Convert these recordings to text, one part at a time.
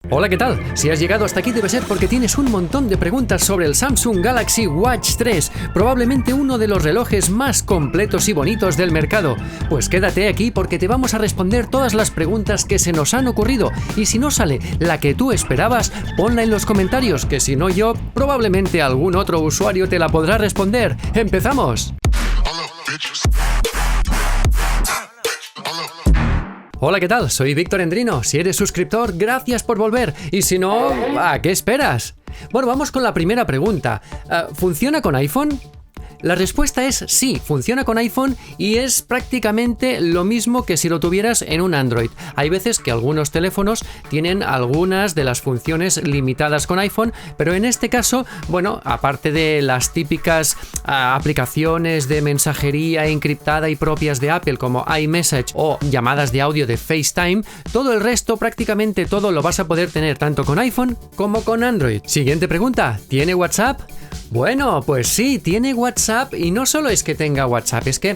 Hola, ¿qué tal? Si has llegado hasta aquí debe ser porque tienes un montón de preguntas sobre el Samsung Galaxy Watch 3, probablemente uno de los relojes más completos y bonitos del mercado. Pues quédate aquí porque te vamos a responder todas las preguntas que se nos han ocurrido, y si no sale la que tú esperabas, ponla en los comentarios, que si no yo, probablemente algún otro usuario te la podrá responder. ¡Empezamos! Hola, ¿qué tal? Soy Víctor Endrino. Si eres suscriptor, gracias por volver. Y si no, ¿a qué esperas? Bueno, vamos con la primera pregunta. ¿Funciona con iPhone? La respuesta es sí, funciona con iPhone y es prácticamente lo mismo que si lo tuvieras en un Android. Hay veces que algunos teléfonos tienen algunas de las funciones limitadas con iPhone, pero en este caso, bueno, aparte de las típicas aplicaciones de mensajería encriptada y propias de Apple como iMessage o llamadas de audio de FaceTime, todo el resto, prácticamente todo, lo vas a poder tener tanto con iPhone como con Android. Siguiente pregunta, ¿tiene WhatsApp? Bueno, pues sí, tiene WhatsApp, y no solo es que tenga WhatsApp, es que,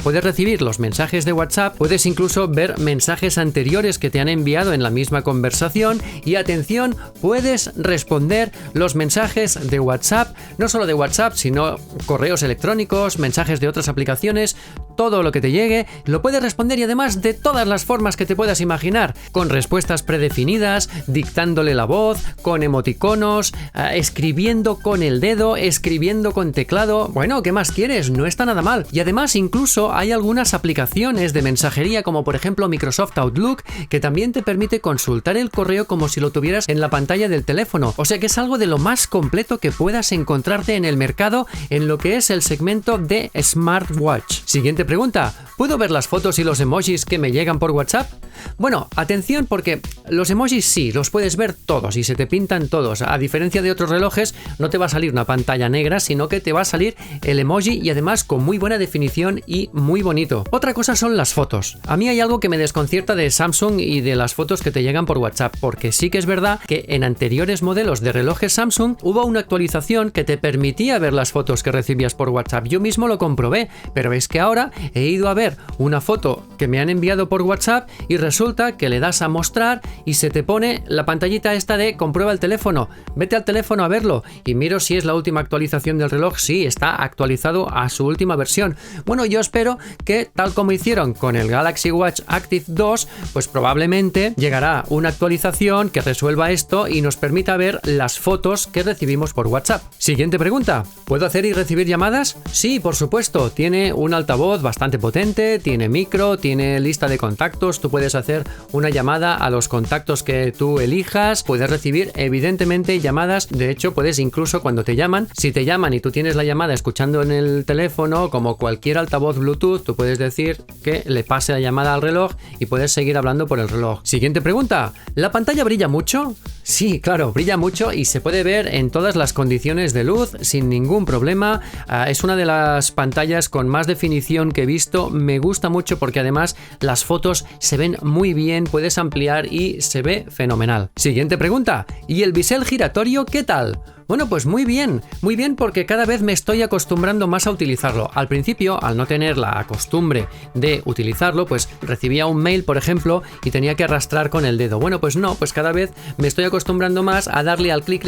puedes recibir los mensajes de WhatsApp, puedes incluso ver mensajes anteriores que te han enviado en la misma conversación y, atención, puedes responder los mensajes de WhatsApp, no solo de WhatsApp, sino correos electrónicos, mensajes de otras aplicaciones, todo lo que te llegue, lo puedes responder, y además de todas las formas que te puedas imaginar, con respuestas predefinidas, dictándole la voz, con emoticonos, escribiendo con el dedo, escribiendo con teclado. Bueno, ¿qué más quieres? No está nada mal. Y además incluso hay algunas aplicaciones de mensajería, como por ejemplo Microsoft Outlook, que también te permite consultar el correo como si lo tuvieras en la pantalla del teléfono. O sea que es algo de lo más completo que puedas encontrarte en el mercado en lo que es el segmento de smartwatch. Siguiente pregunta, ¿puedo ver las fotos y los emojis que me llegan por WhatsApp? Bueno, atención, porque los emojis sí, los puedes ver todos y se te pintan todos. A diferencia de otros relojes, no te va a salir una pantalla negra, sino que te va a salir el emoji, y además con muy buena definición y muy bonito. Otra cosa son las fotos. A mí hay algo que me desconcierta de Samsung y de las fotos que te llegan por WhatsApp, porque sí que es verdad que en anteriores modelos de relojes Samsung hubo una actualización que te permitía ver las fotos que recibías por WhatsApp. Yo mismo lo comprobé, pero es que ahora he ido a ver una foto que me han enviado por WhatsApp y resulta que le das a mostrar y se te pone la pantallita esta de comprueba el teléfono, vete al teléfono a verlo, y miro si es la última actualización del reloj. Sí, está actualizado a su última versión. Bueno, yo espero que, tal como hicieron con el Galaxy Watch Active 2, pues probablemente llegará una actualización que resuelva esto y nos permita ver las fotos que recibimos por WhatsApp. Siguiente pregunta, ¿puedo hacer y recibir llamadas? Sí, por supuesto, tiene un altavoz bastante potente, tiene micro, tiene lista de contactos, tú puedes hacer una llamada a los contactos que tú elijas, puedes recibir evidentemente llamadas. De hecho, puedes incluso, cuando te llaman, si te llaman y tú tienes la llamada escuchando en el teléfono, como cualquier altavoz Bluetooth, tú puedes decir que le pase la llamada al reloj y puedes seguir hablando por el reloj. Siguiente pregunta, ¿la pantalla brilla mucho? Sí, claro, brilla mucho y se puede ver en todas las condiciones de luz sin ningún problema. Es una de las pantallas con más definición que he visto. Me gusta mucho porque además las fotos se ven muy bien, puedes ampliar y se ve fenomenal. Siguiente pregunta, ¿y el bisel giratorio qué tal? Bueno, pues muy bien porque cada vez me estoy acostumbrando más a utilizarlo. Al principio, al no tener la costumbre de utilizarlo, pues recibía un mail, por ejemplo, y tenía que arrastrar con el dedo. Bueno, pues no, pues cada vez me estoy acostumbrando más a darle al clic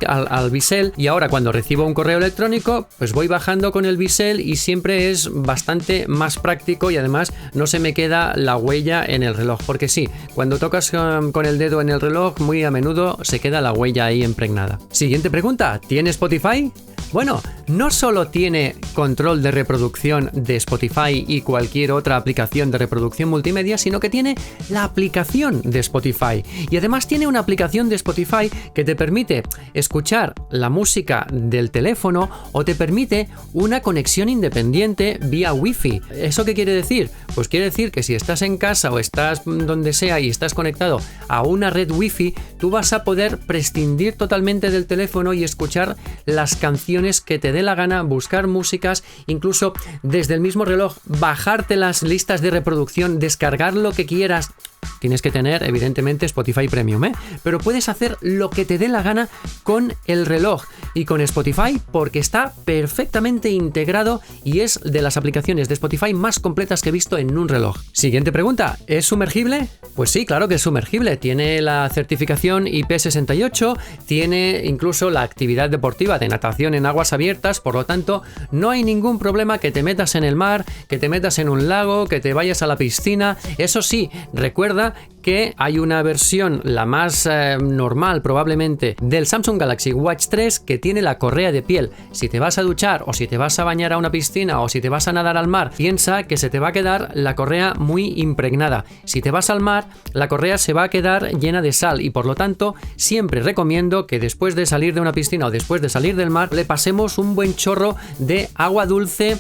al bisel, y ahora cuando recibo un correo electrónico, pues voy bajando con el bisel y siempre es bastante más práctico, y además no se me queda la huella en el reloj, porque sí, cuando tocas con el dedo en el reloj, muy a menudo se queda la huella ahí impregnada. Siguiente pregunta, ¿tiene Spotify? Bueno, no solo tiene control de reproducción de Spotify y cualquier otra aplicación de reproducción multimedia, sino que tiene la aplicación de Spotify. Y además tiene una aplicación de Spotify que te permite escuchar la música del teléfono o te permite una conexión independiente vía Wi-Fi. ¿Eso qué quiere decir? Pues quiere decir que si estás en casa o estás donde sea y estás conectado a una red Wi-Fi, tú vas a poder prescindir totalmente del teléfono y escuchar las canciones que te dé la gana, buscar músicas, incluso desde el mismo reloj, bajarte las listas de reproducción, descargar lo que quieras tienes que tener evidentemente Spotify Premium, pero puedes hacer lo que te dé la gana con el reloj y con Spotify porque está perfectamente integrado y es de las aplicaciones de Spotify más completas que he visto en un reloj. Siguiente pregunta, ¿es sumergible? Pues sí, claro que es sumergible. Tiene la certificación IP68, tiene incluso la actividad deportiva de natación en aguas abiertas, por lo tanto, no hay ningún problema que te metas en el mar, que te metas en un lago, que te vayas a la piscina. Eso sí, recuerda que hay una versión, la más normal probablemente, del Samsung Galaxy Watch 3 que tiene la correa de piel. Si te vas a duchar o si te vas a bañar a una piscina o si te vas a nadar al mar, piensa que se te va a quedar la correa muy impregnada. Si te vas al mar, la correa se va a quedar llena de sal y por lo tanto siempre recomiendo que después de salir de una piscina o después de salir del mar le pasemos un buen chorro de agua dulce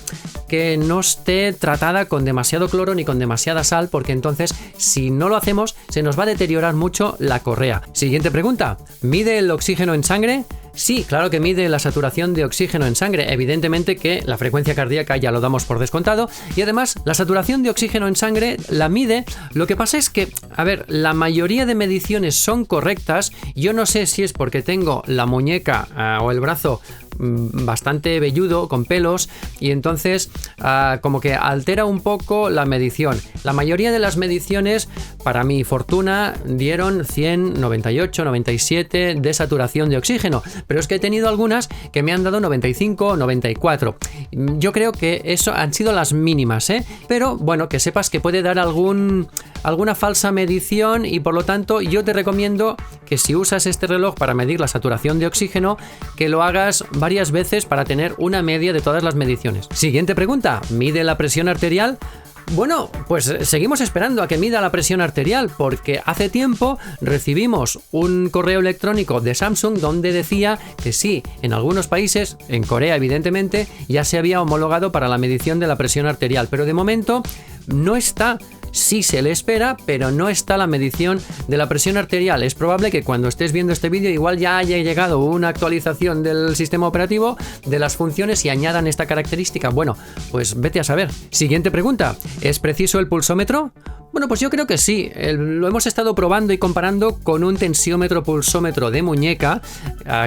que no esté tratada con demasiado cloro ni con demasiada sal, porque entonces si no lo hacemos se nos va a deteriorar mucho la correa. Siguiente pregunta, ¿mide el oxígeno en sangre? Sí, claro que mide la saturación de oxígeno en sangre. Evidentemente que la frecuencia cardíaca ya lo damos por descontado y además la saturación de oxígeno en sangre la mide. Lo que pasa es que, la mayoría de mediciones son correctas. Yo no sé si es porque tengo la muñeca o el brazo bastante velludo, con pelos, y entonces como que altera un poco la medición. La mayoría de las mediciones, para mi fortuna, dieron 100, 98, 97 de saturación de oxígeno, pero es que he tenido algunas que me han dado 95, 94. Yo creo que eso han sido las mínimas, pero bueno, que sepas que puede dar alguna falsa medición y por lo tanto yo te recomiendo que si usas este reloj para medir la saturación de oxígeno, que lo hagas varias veces para tener una media de todas las mediciones. Siguiente pregunta, ¿mide la presión arterial? Bueno, pues seguimos esperando a que mida la presión arterial porque hace tiempo recibimos un correo electrónico de Samsung donde decía que sí, en algunos países, en Corea evidentemente, ya se había homologado para la medición de la presión arterial, pero de momento no está. Sí se le espera, pero no está la medición de la presión arterial. Es probable que cuando estés viendo este vídeo igual ya haya llegado una actualización del sistema operativo, de las funciones y añadan esta característica. Bueno, pues vete a saber. Siguiente pregunta, ¿es preciso el pulsómetro? Bueno, pues yo creo que sí. Lo hemos estado probando y comparando con un tensiómetro pulsómetro de muñeca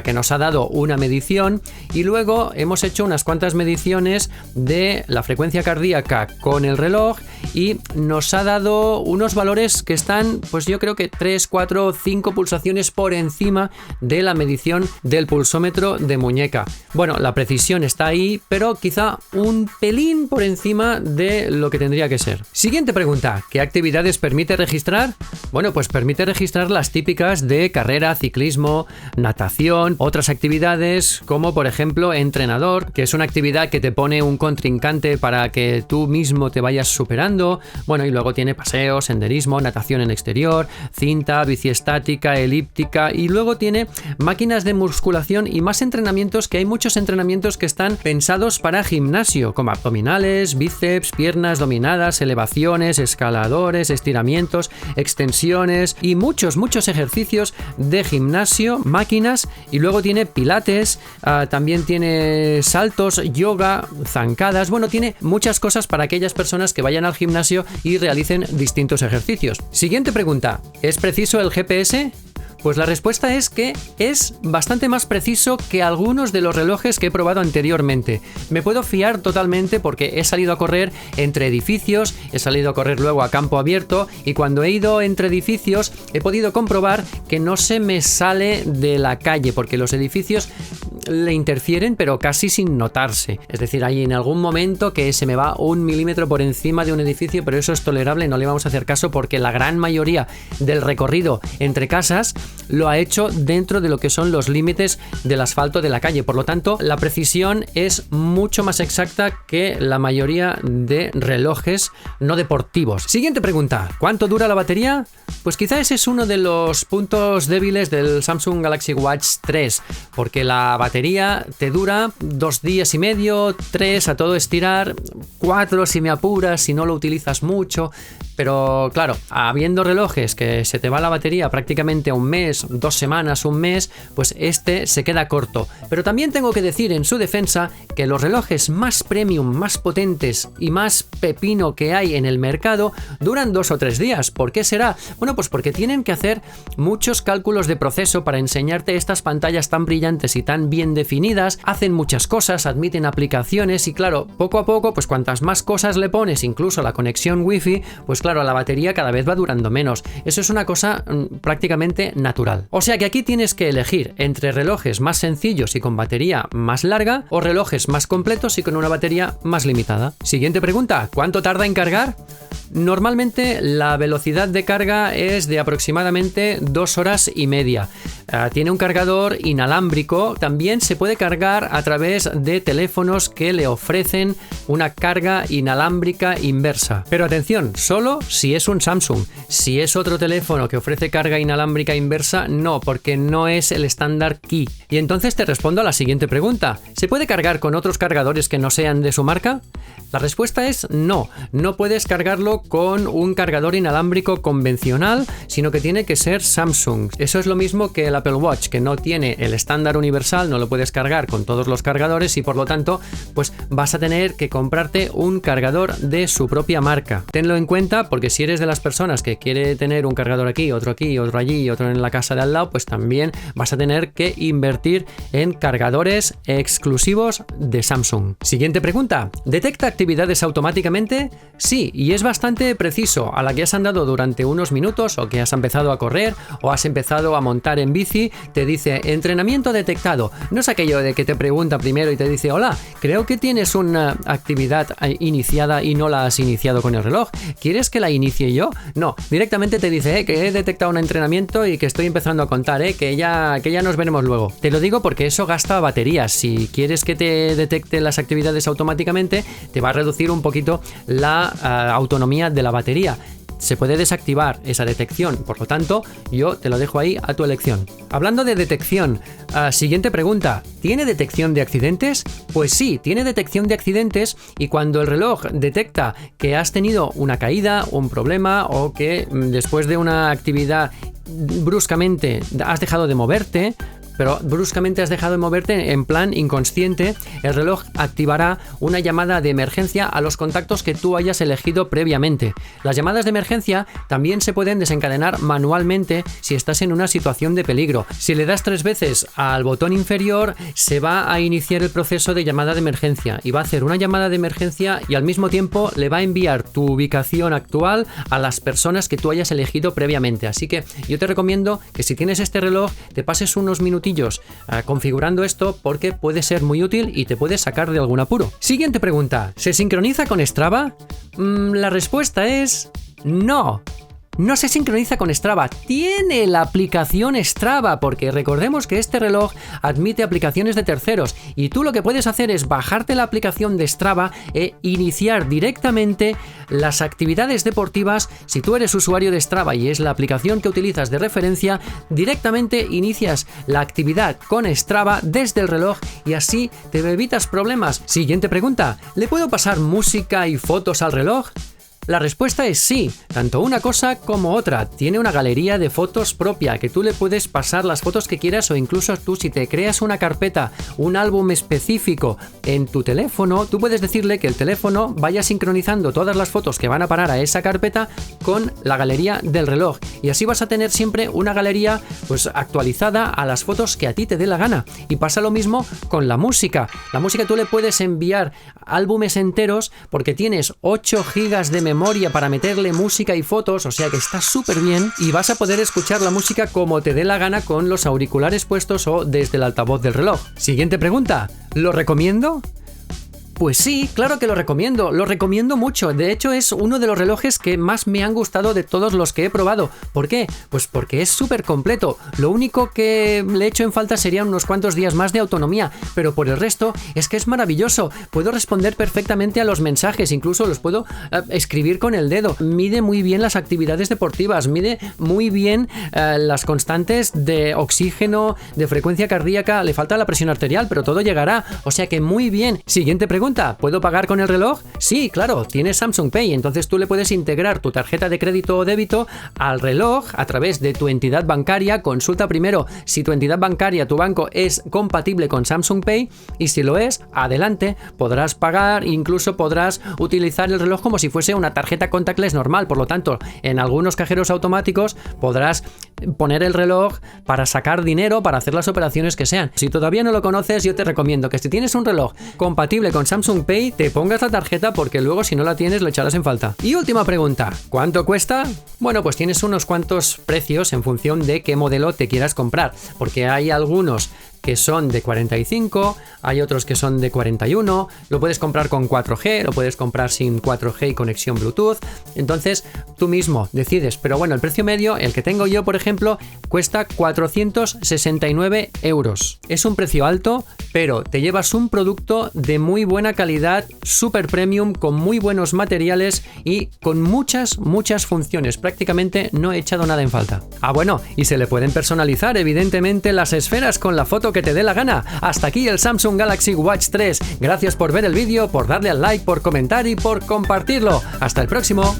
que nos ha dado una medición y luego hemos hecho unas cuantas mediciones de la frecuencia cardíaca con el reloj y nos ha dado unos valores que están, pues yo creo que 3, 4, 5 pulsaciones por encima de la medición del pulsómetro de muñeca. Bueno, la precisión está ahí, pero quizá un pelín por encima de lo que tendría que ser. Siguiente pregunta, ¿qué actividades permite registrar? Bueno, pues permite registrar las típicas de carrera, ciclismo, natación, otras actividades como por ejemplo entrenador, que es una actividad que te pone un contrincante para que tú mismo te vayas superando. Bueno, y luego tiene paseo, senderismo, natación en exterior, cinta, bici estática, elíptica y luego tiene máquinas de musculación y más entrenamientos, que hay muchos entrenamientos que están pensados para gimnasio, como abdominales, bíceps, piernas dominadas, elevaciones, escaladores, estiramientos, extensiones y muchos ejercicios de gimnasio, máquinas, y luego tiene pilates, también tiene saltos, yoga, zancadas. Bueno, tiene muchas cosas para aquellas personas que vayan al gimnasio y realicen distintos ejercicios. Siguiente pregunta, ¿es preciso el GPS? Pues la respuesta es que es bastante más preciso que algunos de los relojes que he probado anteriormente. Me puedo fiar totalmente porque he salido a correr entre edificios, he salido a correr luego a campo abierto y cuando he ido entre edificios he podido comprobar que no se me sale de la calle porque los edificios le interfieren pero casi sin notarse. Es decir, hay en algún momento que se me va 1 milímetro por encima de un edificio, pero eso es tolerable, no le vamos a hacer caso porque la gran mayoría del recorrido entre casas lo ha hecho dentro de lo que son los límites del asfalto de la calle. Por lo tanto, la precisión es mucho más exacta que la mayoría de relojes no deportivos. Siguiente pregunta, ¿cuánto dura la batería? Pues quizá ese es uno de los puntos débiles del Samsung Galaxy Watch 3, porque la batería te dura 2 días y medio, 3 a todo estirar, 4 si me apuras, si no lo utilizas mucho. Pero claro, habiendo relojes que se te va la batería prácticamente un mes, 2 semanas, un mes, pues este se queda corto. Pero también tengo que decir en su defensa que los relojes más premium, más potentes y más pepino que hay en el mercado duran 2 o 3 días. ¿Por qué será? Bueno, pues porque tienen que hacer muchos cálculos de proceso para enseñarte estas pantallas tan brillantes y tan bien definidas, hacen muchas cosas, admiten aplicaciones y claro, poco a poco, pues cuantas más cosas le pones, incluso la conexión wifi, pues claro, la batería cada vez va durando menos. Eso es una cosa prácticamente natural. O sea que aquí tienes que elegir entre relojes más sencillos y con batería más larga o relojes más completos y con una batería más limitada. Siguiente pregunta, ¿cuánto tarda en cargar? Normalmente la velocidad de carga es de aproximadamente 2 horas y media. Tiene un cargador inalámbrico, también se puede cargar a través de teléfonos que le ofrecen una carga inalámbrica inversa. Pero atención, solo si es un Samsung. Si es otro teléfono que ofrece carga inalámbrica inversa, no, porque no es el estándar Qi. Y entonces te respondo a la siguiente pregunta. ¿Se puede cargar con otros cargadores que no sean de su marca? La respuesta es no. No puedes cargarlo con un cargador inalámbrico convencional, sino que tiene que ser Samsung. Eso es lo mismo que el Apple Watch, que no tiene el estándar universal, no lo puedes cargar con todos los cargadores y por lo tanto, pues vas a tener que comprarte un cargador de su propia marca. Tenlo en cuenta porque si eres de las personas que quiere tener un cargador aquí, otro allí y otro en la casa de al lado, pues también vas a tener que invertir en cargadores exclusivos de Samsung. Siguiente pregunta, ¿detecta actividades automáticamente? Sí, y es bastante preciso. A la que has andado durante unos minutos o que has empezado a correr o has empezado a montar en bici, te dice entrenamiento detectado. No es aquello de que te pregunta primero y te dice hola, creo que tienes una actividad iniciada y no la has iniciado con el reloj. ¿Quieres que la inicie yo? No, directamente te dice que he detectado un entrenamiento y que estoy empezando a contar, que ya nos veremos luego. Te lo digo porque eso gasta baterías. Si quieres que te detecte las actividades automáticamente, te va a reducir un poquito la autonomía de la batería. Se puede desactivar esa detección, por lo tanto, yo te lo dejo ahí a tu elección. Hablando de detección, siguiente pregunta, ¿tiene detección de accidentes? Pues sí, tiene detección de accidentes y cuando el reloj detecta que has tenido una caída, un problema o que después de una actividad bruscamente has dejado de moverte, pero bruscamente has dejado de moverte en plan inconsciente, el reloj activará una llamada de emergencia a los contactos que tú hayas elegido previamente. Las llamadas de emergencia también se pueden desencadenar manualmente si estás en una situación de peligro. Si le das 3 veces al botón inferior, se va a iniciar el proceso de llamada de emergencia y va a hacer una llamada de emergencia y al mismo tiempo le va a enviar tu ubicación actual a las personas que tú hayas elegido previamente. Así que yo te recomiendo que si tienes este reloj, te pases unos minutitos configurando esto porque puede ser muy útil y te puede sacar de algún apuro. Siguiente pregunta, ¿se sincroniza con Strava? La respuesta es no. No se sincroniza con Strava, tiene la aplicación Strava, porque recordemos que este reloj admite aplicaciones de terceros y tú lo que puedes hacer es bajarte la aplicación de Strava e iniciar directamente las actividades deportivas. Si tú eres usuario de Strava y es la aplicación que utilizas de referencia, directamente inicias la actividad con Strava desde el reloj y así te evitas problemas. Siguiente pregunta, ¿le puedo pasar música y fotos al reloj? La respuesta es sí, tanto una cosa como otra. Tiene una galería de fotos propia que tú le puedes pasar las fotos que quieras o incluso tú si te creas una carpeta, un álbum específico en tu teléfono, tú puedes decirle que el teléfono vaya sincronizando todas las fotos que van a parar a esa carpeta con la galería del reloj y así vas a tener siempre una galería pues actualizada a las fotos que a ti te dé la gana. Y pasa lo mismo con la música. La música tú le puedes enviar álbumes enteros porque tienes 8 gigas de memoria para meterle música y fotos, o sea que está súper bien y vas a poder escuchar la música como te dé la gana con los auriculares puestos o desde el altavoz del reloj. Siguiente pregunta, ¿lo recomiendo? Pues sí, claro que lo recomiendo mucho. De hecho, es uno de los relojes que más me han gustado de todos los que he probado. ¿Por qué? Pues porque es súper completo. Lo único que le echo en falta serían unos cuantos días más de autonomía, pero por el resto es que es maravilloso. Puedo responder perfectamente a los mensajes, incluso los puedo escribir con el dedo. Mide muy bien las actividades deportivas, mide muy bien las constantes de oxígeno, de frecuencia cardíaca. Le falta la presión arterial, pero todo llegará. O sea que muy bien. Siguiente pregunta. pregunta, ¿puedo pagar con el reloj? Sí, claro, tienes Samsung Pay, entonces tú le puedes integrar tu tarjeta de crédito o débito al reloj a través de tu entidad bancaria. Consulta primero si tu entidad bancaria, tu banco, es compatible con Samsung Pay, y si lo es, adelante, podrás pagar, incluso podrás utilizar el reloj como si fuese una tarjeta contactless normal. Por lo tanto, en algunos cajeros automáticos podrás poner el reloj para sacar dinero, para hacer las operaciones que sean. Si todavía no lo conoces, yo te recomiendo que si tienes un reloj compatible con Samsung Pay, te pongas la tarjeta, porque luego si no la tienes lo echarás en falta. Y última pregunta, ¿cuánto cuesta? Bueno, pues tienes unos cuantos precios en función de qué modelo te quieras comprar, porque hay algunos que son de 45, hay otros que son de 41, lo puedes comprar con 4G, lo puedes comprar sin 4G y conexión Bluetooth, entonces tú mismo decides, pero bueno, el precio medio, el que tengo yo por ejemplo, cuesta 469 euros. Es un precio alto, pero te llevas un producto de muy buena calidad, super premium, con muy buenos materiales y con muchas funciones. Prácticamente no he echado nada en falta. Ah, bueno, y se le pueden personalizar evidentemente las esferas con la foto que te dé la gana. Hasta aquí el Samsung Galaxy Watch 3. Gracias por ver el vídeo, por darle al like, por comentar y por compartirlo. Hasta el próximo.